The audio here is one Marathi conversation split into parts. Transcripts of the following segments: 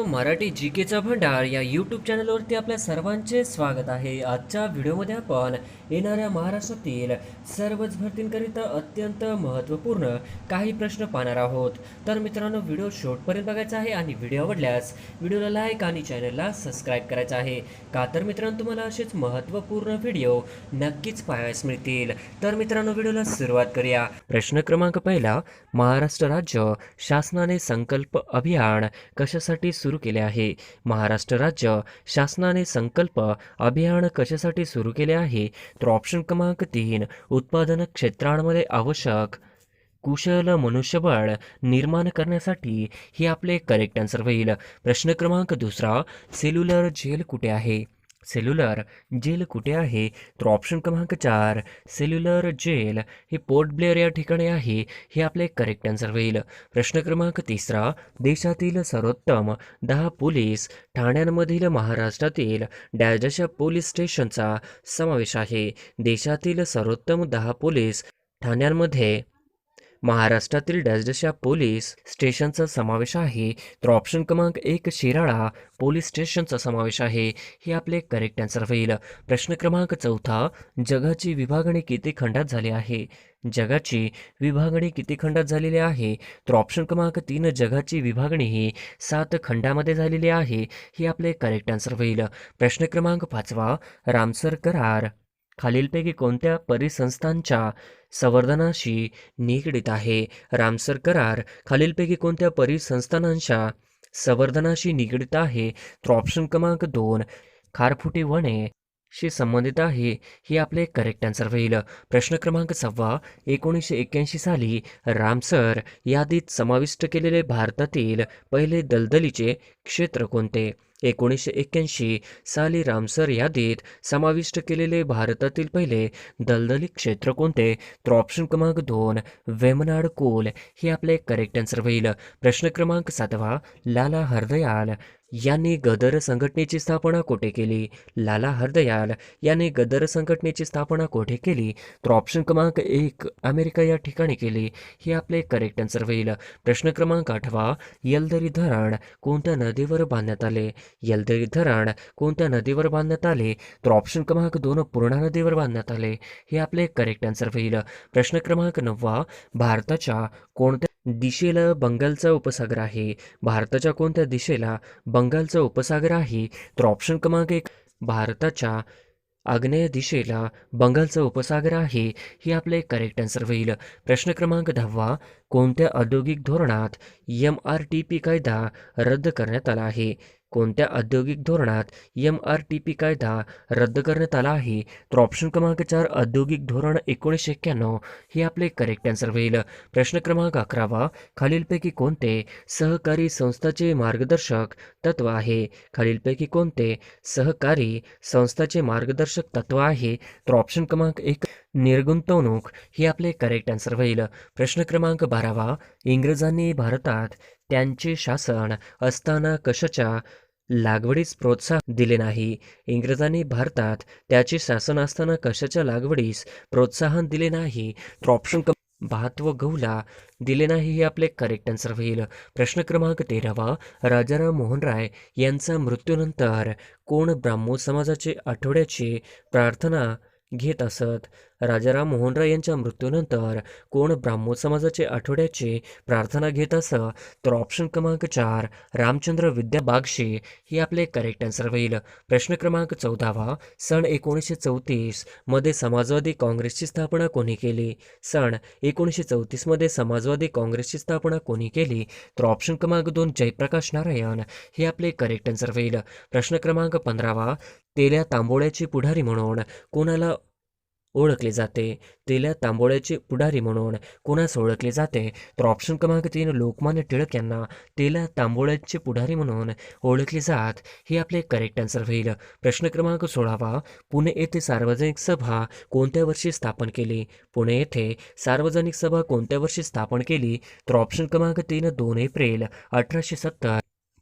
मराठी जी केचा भंडार या यूट्यूब चॅनलवरती आपल्या सर्वांचे स्वागत आहे. आजच्या व्हिडिओमध्ये आपण येणाऱ्या महाराष्ट्रातील सर्वच भरतींकरिता अत्यंत महत्त्वपूर्ण काही प्रश्न पाहणार आहोत. तर मित्रांनो, व्हिडिओ शेवटपर्यंत बघायचा आहे आणि व्हिडिओ आवडल्यास व्हिडिओला लाईक आणि चॅनलला सबस्क्राईब करायचं आहे. का तर मित्रांनो, तुम्हाला असेच महत्त्वपूर्ण व्हिडिओ नक्कीच पाहायला मिळतील. तर मित्रांनो, व्हिडिओला सुरुवात करूया. प्रश्न क्रमांक पहिला, महाराष्ट्र राज्य शासनाने संकल्प अभियान कशासाठी सुरू केले आहे? महाराष्ट्र राज्य शासनाने संकल्प अभियान कशासाठी सुरू केले आहे? तर ऑप्शन क्रमांक 3, उत्पादन क्षेत्रांमध्ये आवश्यक कुशल मनुष्यबळ निर्माण करण्यासाठी. हे आपले करेक्ट आन्सर होईल. प्रश्न क्रमांक दुसरा, सेल्युलर जेल कुठे आहे? सेल्युलर जेल कुठे आहे? तर ऑप्शन क्रमांक 4, सेल्युलर जेल हे पोर्ट ब्लेअर या ठिकाणी आहे. हे आपले करेक्ट आन्सर होईल. प्रश्न क्रमांक तिसरा, देशातील सर्वोत्तम 10 पोलीस ठाण्यांमधील महाराष्ट्रातील डॅशच्या पोलीस स्टेशनचा समावेश आहे. देशातील सर्वोत्तम 10 पोलीस ठाण्यांमध्ये महाराष्ट्रातील डॅशच्या पोलीस स्टेशनचा समावेश आहे. तर ऑप्शन क्रमांक 1, शिराळा पोलीस स्टेशनचा समावेश आहे. हे आपले करेक्ट आन्सर होईल. प्रश्न क्रमांक चौथा, जगाची विभागणी किती खंडात झाली आहे? जगाची विभागणी किती खंडात झालेली आहे? तर ऑप्शन क्रमांक 3, जगाची विभागणी ही 7 खंडामध्ये झालेली आहे. हे आपले करेक्ट आन्सर होईल. प्रश्न क्रमांक 5, रामसर करार खालीलपैकी कोणत्या परिसंस्थांच्या संवर्धनाशी निगडीत आहे? रामसर करार खालीलपैकी कोणत्या परिसंस्थानांच्या संवर्धनाशी निगडीत आहे? तर ऑप्शन क्रमांक 2, खारफुटी वने शी संबंधित आहे. हे आपले करेक्ट आन्सर होईल. प्रश्न क्रमांक 6, 1981 साली रामसर यादीत समाविष्ट केलेले भारतातील पहिले दलदलीचे क्षेत्र कोणते? 1981 साली रामसर यादीत समाविष्ट केलेले भारतातील पहिले दलदली क्षेत्र कोणते? तर ऑप्शन क्रमांक 2, वेमनाड कोल हे आपले करेक्ट आन्सर होईल. प्रश्न क्रमांक 7, लाला हरदयाल यांनी गदर संघटनेची स्थापना कोठे केली? लाला हरदयाल यांनी गदर संघटनेची स्थापना कोठे केली? तर ऑप्शन क्रमांक 1, अमेरिका या ठिकाणी केली. हे आपले करेक्ट आन्सर होईल. प्रश्न क्रमांक 8, येलदरी धरण कोणत्या नदीवर बांधण्यात आले? येलदरी धरण कोणत्या नदीवर बांधण्यात आले? तर ऑप्शन क्रमांक 2, पूर्णा नदीवर बांधण्यात आले. हे आपले करेक्ट आन्सर होईल. प्रश्न क्रमांक 9, भारताच्या कोणत्या दिशेला बंगालचा उपसागर आहे? भारताच्या कोणत्या दिशेला बंगालचा उपसागर आहे? तर ऑप्शन क्रमांक 1, भारताच्या आग्नेय दिशेला बंगालचा उपसागर आहे. हे आपले करेक्ट आन्सर होईल. प्रश्न क्रमांक 10, कोणत्या औद्योगिक धोरणात MRTP कायदा रद्द करण्यात आला आहे? कोणत्या औद्योगिक धोरणात MRTP कायदा रद्द करण्यात आला आहे? तर ऑप्शन क्रमांक 4, औद्योगिक धोरण 1991. हे आपले करेक्ट आन्सर होईल. प्रश्न क्रमांक 11, खालीलपैकी कोणते सहकारी संस्थाचे मार्गदर्शक तत्व आहे? खालीलपैकी कोणते सहकारी संस्थाचे मार्गदर्शक तत्व आहे? तर ऑप्शन क्रमांक 1, निर्गुंतवणूक हे आपले करेक्ट आन्सर होईल. प्रश्न क्रमांक 12, इंग्रजांनी भारतात त्यांचे शासन असताना कशाच्या लागवडीस प्रोत्साहन दिले नाही? इंग्रजांनी भारतात त्याचे शासन असताना कशाच्या लागवडीस प्रोत्साहन दिले नाही? तर ऑप्शन भात व गहूला दिले नाही. हे आपले करेक्ट आन्सर होईल. प्रश्न क्रमांक 13, राजाराम मोहन राय यांचा मृत्यूनंतर कोण ब्राह्मो समाजाचे आठवड्याची प्रार्थना घेत असत? राजाराम मोहन राय यांच्या मृत्यूनंतर कोण ब्राह्मो समाजाचे आठवड्याची प्रार्थना घेत असत? तर ऑप्शन क्रमांक 4, रामचंद्र विद्या बागशी. हे आपले करेक्ट आन्सर होईल. प्रश्न क्रमांक 14, सन 1934 मध्ये समाजवादी काँग्रेसची स्थापना कोणी केली? सन 1934 मध्ये समाजवादी काँग्रेसची स्थापना कोणी केली? तर ऑप्शन क्रमांक 2, जयप्रकाश नारायण. हे आपले करेक्ट आन्सर होईल. प्रश्न क्रमांक 15, तेल्या तांबोळ्याचे पुढारी म्हणून कोणाला ओळखले जाते? तेल्या तांबोळ्याचे पुढारी म्हणून कोणास ओळखले जाते? तर ऑप्शन क्रमांक 3, लोकमान्य टिळक यांना तेल्या तांबोळ्याचे पुढारी म्हणून ओळखले जात. हे आपले करेक्ट आन्सर होईल. प्रश्न क्रमांक 16, पुणे येथे सार्वजनिक सभा कोणत्या वर्षी स्थापन केली? पुणे येथे सार्वजनिक सभा कोणत्या वर्षी स्थापन केली? तर ऑप्शन क्रमांक 3, 2 एप्रिल 1870.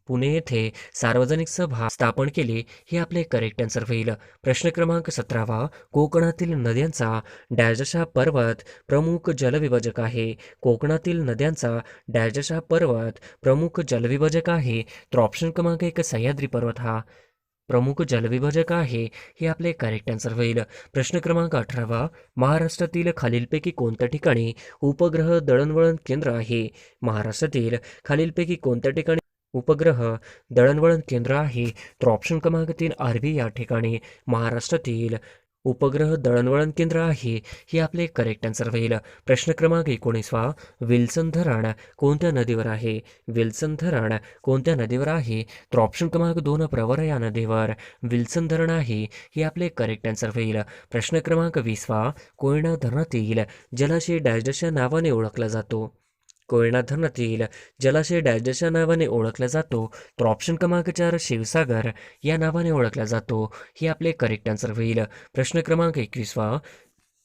पुणे येथे सार्वजनिक सभा स्थापन केली. हे आपले करेक्ट आन्सर होईल. प्रश्न क्रमांक 17वा, कोकणातील नद्यांचा डॅश हा पर्वत प्रमुख जलविभाजक आहे. कोकणातील नद्यांचा डॅश हा पर्वत प्रमुख जलविभाजक आहे. तर ऑप्शन क्रमांक 1 सह्याद्री पर्वत हा प्रमुख जलविभाजक आहे. हे आपले करेक्ट आन्सर होईल. प्रश्न क्रमांक 18वा, महाराष्ट्रातील खालीलपैकी कोणत्या ठिकाणी उपग्रह दळणवळण केंद्र आहे. महाराष्ट्रातील खालीलपैकी कोणत्या ठिकाणी उपग्रह दळणवळण केंद्र आहे. तर ऑप्शन क्रमांक 3 आर्वी या ठिकाणी महाराष्ट्रातील उपग्रह दळणवळण केंद्र आहे. हे आपले करेक्ट आन्सर होईल. प्रश्न क्रमांक 19वा, विल्सन धरण कोणत्या नदीवर आहे. विल्सन धरण कोणत्या नदीवर आहे. तर ऑप्शन क्रमांक 2 प्रवरा या नदीवर विल्सन धरण आहे. हे आपले करेक्ट आन्सर होईल. प्रश्न क्रमांक 20वा, कोयना धरणातील जलाशय डॅश या नावाने ओळखला जातो. कोयना धरणातील जलाशय डॅश या नावाने ओळखला जातो. तर ऑप्शन क्रमांक 4 शिवसागर या नावाने ओळखला जातो. हे आपले करेक्ट आन्सर होईल. प्रश्न क्रमांक 21वा,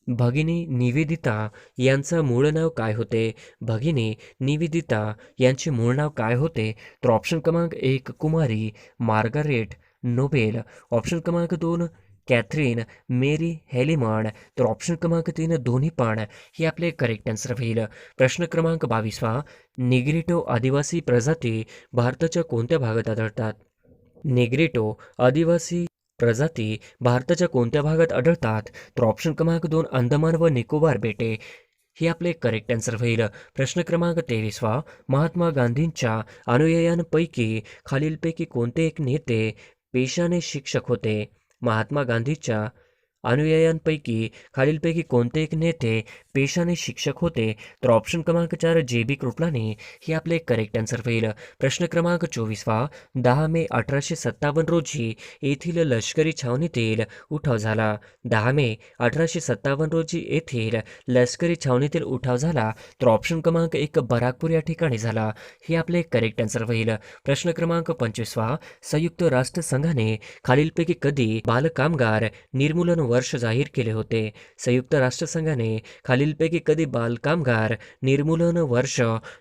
भगिनी निवेदिता यांचं मूळ नाव काय होते. भगिनी निवेदिता यांचे मूळ नाव काय होते. तर ऑप्शन क्रमांक 1 कुमारी मार्गारेट नोबेल. ऑप्शन क्रमांक 2 कॅथरीन मेरी हेलिमन. तर ऑप्शन क्रमांक 3 दोन्ही पण. हे आपले करेक्ट आन्सर होईल. प्रश्न क्रमांक 22वा, निग्रिटो आदिवासी प्रजाती भारताच्या कोणत्या भागात आढळतात. निग्रिटो आदिवासी प्रजाती भारताच्या कोणत्या भागात आढळतात. तर ऑप्शन क्रमांक 2 अंदमान व निकोबार बेटे. हे आपले करेक्ट आन्सर होईल. प्रश्न क्रमांक 23वा, महात्मा गांधींच्या अनुयायांपैकी खालीलपैकी कोणते एक नेते पेशाने शिक्षक होते. महात्मा गांधीच्या अनुयायांपैकी खालीलपैकी कोणते एक नेते पेशाने शिक्षक होते. तर ऑप्शन क्रमांक 4 JB कृपलानी. हे आपले करेक्ट आन्सर होईल. प्रश्न क्रमांक 24वा, 10 मे 1857 रोजी येथील लष्करी छावणीतील उठाव झाला. 10 मे 1857 रोजी येथील लष्करी छावणीतील उठाव झाला. तर ऑप्शन क्रमांक 1 बराकपूर या ठिकाणी झाला. हे आपले करेक्ट आन्सर होईल. प्रश्न क्रमांक 25वा, संयुक्त राष्ट्र संघाने खालीलपैकी कधी बालकामगार निर्मूलन वर्ष जाहीर केले होते. संयुक्त राष्ट्र संघाने खालीलपैकी कधी बालकामगार निर्मूलन वर्ष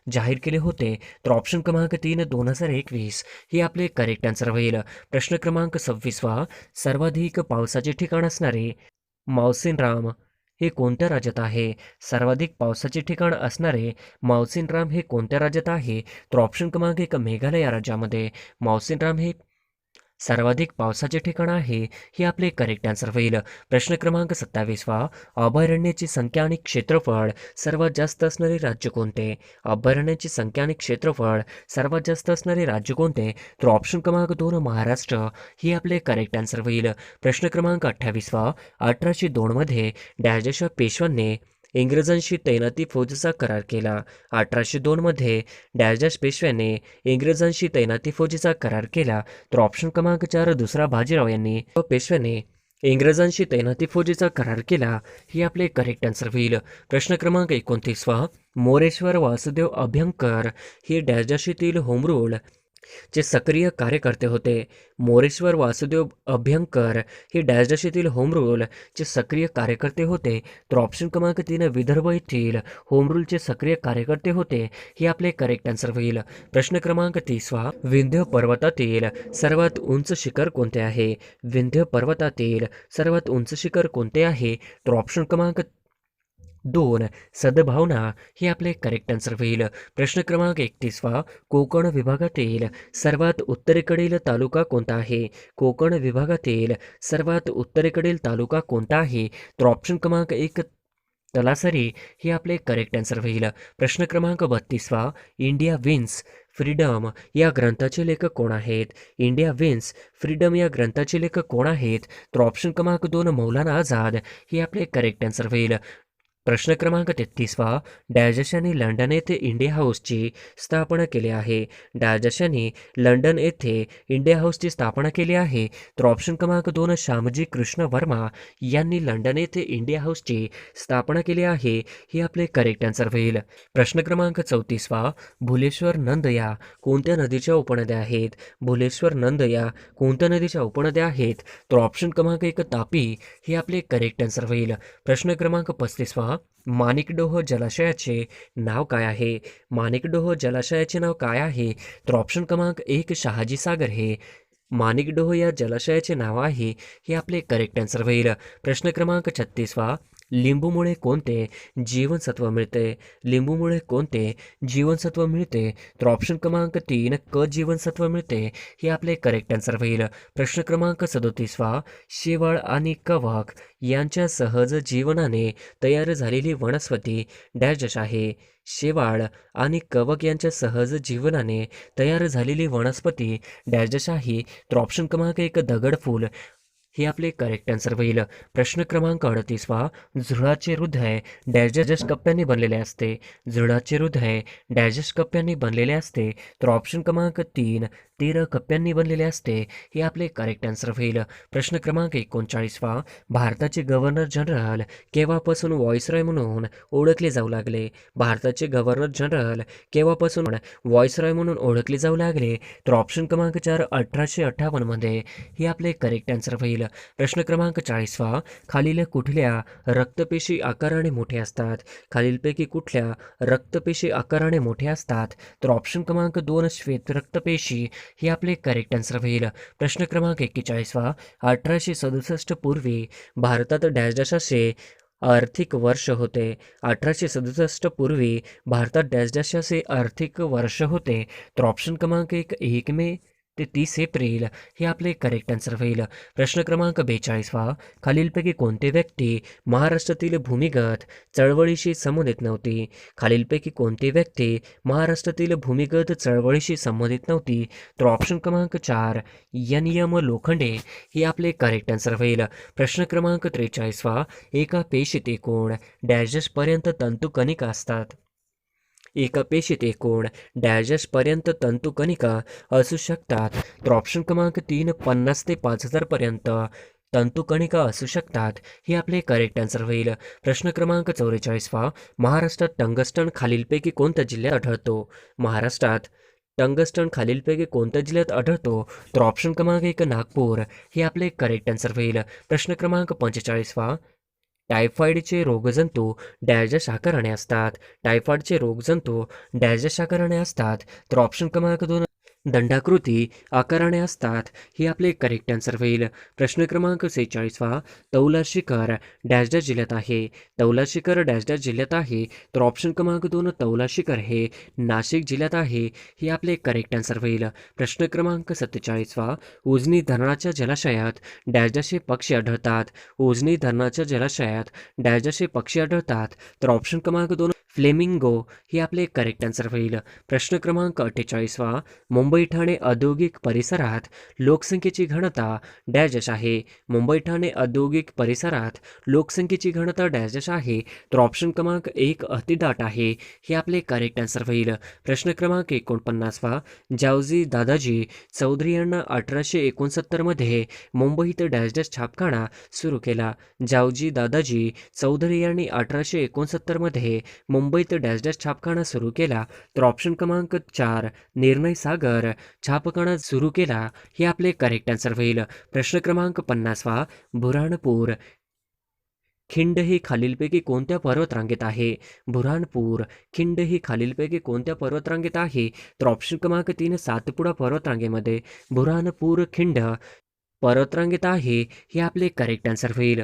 जाहीर केले होते. तर ऑप्शन क्रमांक 3 2021. हे आपले करेक्ट आन्सर होईल. प्रश्न क्रमांक 26वा, सर्वाधिक पावसाचे ठिकाण असणारे मावसिनराम हे कोणत्या राज्यात आहे. सर्वाधिक पावसाचे ठिकाण असणारे मावसिनराम हे कोणत्या राज्यात आहे. तर ऑप्शन क्रमांक 1 मेघालय या राज्यामध्ये मावसिनराम हे सर्वाधिक पावसाचे ठिकाण आहे. हे आपले करेक्ट आन्सर होईल. प्रश्न क्रमांक 27वा, अभयारण्याची संख्या आणि क्षेत्रफळ सर्वात जास्त असणारे राज्य कोणते. अभयारण्याची संख्या आणि क्षेत्रफळ सर्वात जास्त असणारे राज्य कोणते. तर ऑप्शन क्रमांक 2 महाराष्ट्र. हे आपले करेक्ट आन्सर होईल. प्रश्न क्रमांक 28वा, 1802 मध्ये डॅशच्या पेशव्यांनी इंग्रजांशी तैनाती फौजेचा करार केला. 1802 मध्ये डॅश पेशव्याने इंग्रजांशी तैनाती फौजेचा करार केला. तर ऑप्शन क्रमांक 4 दुसरा बाजीराव यांनी व पेशव्याने इंग्रजांशी तैनाती फौजेचा करार केला. हे आपले करेक्ट आन्सर होईल. प्रश्न क्रमांक 29वा, मोरेश्वर वासुदेव अभ्यंकर हे डॅशशीतील होम रूल चे सक्रिय कार्यकर्ते होते. मोरेश्वर वासुदेव अभ्यंकर हे डॅशशीतील होम रूल चे सक्रिय कार्यकर्ते होते. तर ऑप्शन क्रमांक 3 विदर्भ येथील होम रूलचे सक्रिय कार्यकर्ते होते. हे आपले करेक्ट आन्सर होईल. प्रश्न क्रमांक 30वा, विंध्य पर्वतातील सर्वात उंच शिखर कोणते आहे. विंध्य पर्वतातील सर्वात उंच शिखर कोणते आहे. तर ऑप्शन क्रमांक 2 सद्भावना. हे आपले करेक्ट आन्सर होईल. प्रश्न क्रमांक 31वा, कोकण विभागातील सर्वात उत्तरेकडील तालुका कोणता आहे. कोकण विभागातील सर्वात उत्तरेकडील तालुका कोणता आहे. तर ऑप्शन क्रमांक 1 तलासरी. हे आपले करेक्ट आन्सर होईल. प्रश्न क्रमांक 32वा, इंडिया विन्स फ्रीडम या ग्रंथाचे लेखक कोण आहेत. इंडिया विन्स फ्रीडम या ग्रंथाचे लेखक कोण आहेत. तर ऑप्शन क्रमांक 2 मौलाना आझाद. हे आपले करेक्ट आन्सर होईल. प्रश्न क्रमांक 33वा, डॅशनी लंडन येथे इंडिया हाऊसची स्थापना केली आहे. डॅशनी लंडन येथे इंडिया हाऊसची स्थापना केली आहे. तर ऑप्शन क्रमांक 2 श्यामजी कृष्ण वर्मा यांनी लंडन येथे इंडिया हाऊसची स्थापना केली आहे. हे आपले करेक्ट आन्सर होईल. प्रश्न क्रमांक 34वा, भुलेश्वर नंद या कोणत्या नदीच्या उपनद्या आहेत. भुलेश्वर नंद या कोणत्या नदीच्या उपनद्या आहेत. तर ऑप्शन क्रमांक 1 तापी. हे आपले करेक्ट आन्सर होईल. प्रश्न क्रमांक 35वा, माणिकडोह जलाशयाचे नाव काय आहे? माणिकडोह जलाशयाचे नाव काय आहे? तर ऑप्शन क्रमांक 1 शहाजी सागर हे माणिकडोह या जलाशयाचे नाव आहे. हे आपले करेक्ट आन्सर होईल. प्रश्न क्रमांक 36 लिंबूमुळे कोणते जीवनसत्व मिळते? लिंबूमुळे कोणते जीवनसत्व मिळते? तर ऑप्शन क्रमांक 3 क जीवनसत्व मिळते. हे आपले करेक्ट आन्सर होईल. प्रश्न क्रमांक 37 शेवाळ आणि कवक यांच्या सहज जीवनाने तयार झालेली वनस्पती डॅश आहे. शेवाळ आणि कवक यांच्या सहज जीवनाने तयार झालेली वनस्पती डॅश आहे. तर ऑप्शन क्रमांक 1 दगडफूल हे आपले करेक्ट आन्सर होईल. प्रश्न क्रमांक 38 झुळाचे हृदय डॅश कप्प्याने बनलेले असते. झुळाचे हृदय डॅश कप्प्यांनी बनलेले असते. तर ऑप्शन क्रमांक 3 13 कप्प्यांनी बनलेले असते. हे आपले करेक्ट आन्सर होईल. प्रश्न क्रमांक 39 भारताचे गव्हर्नर जनरल केव्हापासून व्हॉइसरॉय म्हणून ओळखले जाऊ लागले? भारताचे गव्हर्नर जनरल केव्हापासून व्हॉइसरॉय म्हणून ओळखले जाऊ लागले? तर ऑप्शन क्रमांक 4 1858 मध्ये. हे आपले करेक्ट आन्सर होईल. प्रश्न क्रमांक 40 खालील कुठल्या रक्तपेशी आकाराने मोठे असतात? खालीलपैकी कुठल्या रक्तपेशी आकाराने मोठे असतात? तर ऑप्शन क्रमांक 2 श्वेत रक्तपेशी हे आपले करेक्ट आन्सर होईल. प्रश्न क्रमांक 41 1867 पूर्वी भारतात डॅश डॅश असे आर्थिक वर्ष होते. 1867 पूर्वी भारतात डॅश डॅश असे आर्थिक वर्ष होते. तर ऑप्शन क्रमांक 1 मे ते 30 एप्रिल हे आपले करेक्ट आन्सर होईल. प्रश्न क्रमांक 42 खालीलपैकी कोणते व्यक्ती महाराष्ट्रातील भूमिगत चळवळीशी संबंधित नव्हती? खालीलपैकी कोणते व्यक्ती महाराष्ट्रातील भूमिगत चळवळीशी संबंधित नव्हती? तर ऑप्शन क्रमांक 4 एम लोखंडे हे आपले करेक्ट आन्सर होईल. प्रश्न क्रमांक 43 एका पेशीत एकूण डॅश पर्यंत तंतुकणिका असतात. एका पेशीत एकूण डॅश पर्यंत तंतुकणिका असू शकतात. तर ऑप्शन क्रमांक 3 50 ते 5000 पर्यंत तंतुकणिका असू शकतात. हे आपले करेक्ट आन्सर होईल. प्रश्न क्रमांक 44 महाराष्ट्रात टंगस्टन खालीलपैकी कोणत्या जिल्ह्यात आढळतो? महाराष्ट्रात टंगस्टन खालीलपैकी कोणत्या जिल्ह्यात आढळतो? तर ऑप्शन क्रमांक 1 नागपूर हे आपले करेक्ट आन्सर होईल. प्रश्न क्रमांक 45 टायफॉईडचे रोगजंतू डॅश आकाराने असतात. टायफॉईडचे रोगजंतू डॅश आकाराने असतात. तर ऑप्शन क्रमांक 2 दंडाकृती आकाराने असतात. हे आपले करेक्ट आन्सर होईल. प्रश्न क्रमांक 46 तौला शिखर डॅश डॅश जिल्ह्यात आहे. तौला शिखर डॅश डॅश जिल्ह्यात आहे. तर ऑप्शन क्रमांक 2 तौला शिखर हे नाशिक जिल्ह्यात आहे. हे आपले करेक्ट आन्सर होईल. प्रश्न क्रमांक 47 उजनी धरणाच्या जलाशयात डॅश डॅश हे पक्षी आढळतात. उजनी धरणाच्या जलाशयात डॅश डॅश हे पक्षी आढळतात. तर ऑप्शन क्रमांक 2 फ्लेमिंगो हे आपले करेक्ट आन्सर होईल. प्रश्न क्रमांक 48 मुंबई ठाणे औद्योगिक परिसरात लोकसंख्येची घनता डॅश डॅश आहे. मुंबई ठाणे औद्योगिक परिसरात लोकसंख्येची घनता डॅश डॅश आहे. तर ऑप्शन क्रमांक 1 अतिदाट आहे. हे आपले करेक्ट आन्सर होईल. प्रश्न क्रमांक 49 जावजी दादाजी चौधरी यांना 1869 मध्ये मुंबईत डॅश डॅश छापखाना सुरू केला. जावजी दादाजी चौधरी यांनी 1869 मध्ये मुंबईत डॅश डॅश छापखाना सुरू केला. तर ऑप्शन क्रमांक 4 निर्णय सागर छापखाना सुरू केला. हे आपले करेक्ट आन्सर होईल. प्रश्न क्रमांक 50 बुऱ्हाणपूर खिंड ही खालीलपैकी कोणत्या पर्वतरांगेत आहे? बुऱ्हाणपूर खिंड ही खालीलपैकी कोणत्या पर्वतरांगेत आहे? तर ऑप्शन क्रमांक 3 सातपुडा पर्वतरांगेमध्ये बुऱ्हाणपूर खिंड पर्वतरांगेत आहे. हे आपले करेक्ट आन्सर होईल.